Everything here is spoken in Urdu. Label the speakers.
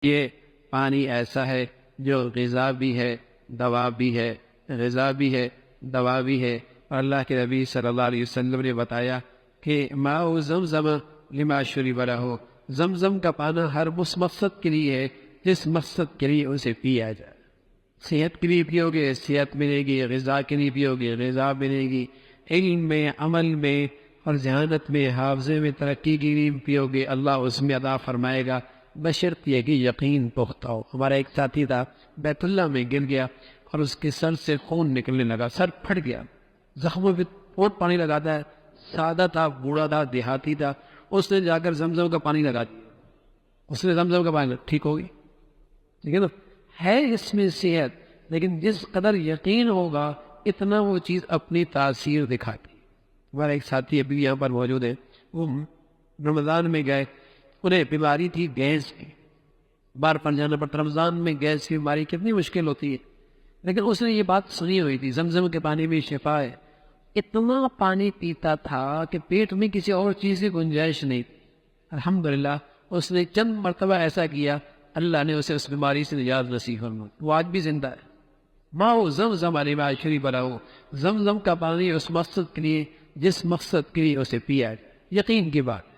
Speaker 1: یہ پانی ایسا ہے جو غذا بھی ہے، دوا بھی ہے، غذا بھی ہے، دوا بھی ہے۔ اور اللہ کے نبی صلی اللہ علیہ وسلم نے بتایا کہ ماء زمزم لما شرب لہ، زمزم کا پانا ہر اس مقصد کے لیے ہے جس مقصد کے لیے اسے پیا جائے۔ صحت کے لیے پیو گے صحت ملے گی، غذا کے لیے پیو گے غذا ملے گی، علم میں، عمل میں اور ذہانت میں، حافظے میں ترقی کے لیے پیو گے، اللہ اس میں عطا فرمائے گا، بشرط یہ کہ یقین پختہ ہو۔ ہمارا ایک ساتھی تھا بیت اللہ میں گر گیا اور اس کے سر سے خون نکلنے لگا، سر پھٹ گیا، زخموں پہ بہت پانی لگاتا ہے، سادہ تھا، بوڑھا تھا، دیہاتی تھا، اس نے جا کر زمزم کا پانی لگا دیا، اس نے زمزم کا پانی ٹھیک ہو گئی۔ ٹھیک ہے نا، ہے اس میں صحت، لیکن جس قدر یقین ہوگا اتنا وہ چیز اپنی تاثیر دکھاتی۔ ہمارا ایک ساتھی ابھی یہاں پر موجود ہے، وہ رمضان میں گئے، انہیں بیماری تھی گیس کی، بار پر جانا پڑتا، رمضان میں گیس کی بیماری کتنی مشکل ہوتی ہے، لیکن اس نے یہ بات سنی ہوئی تھی زمزم کے پانی میں شفا ہے۔ اتنا پانی پیتا تھا کہ پیٹ میں کسی اور چیز کی گنجائش نہیں تھی۔ الحمدللہ اس نے چند مرتبہ ایسا کیا، اللہ نے اسے اس بیماری سے نجات نصیب فرمائی، وہ آج بھی زندہ ہے۔ ماء زمزم لما شرب لہ، زمزم کا پانی اس مقصد کے لیے جس مقصد کے لیے اسے پیا جائے، یقین کی بات ہے۔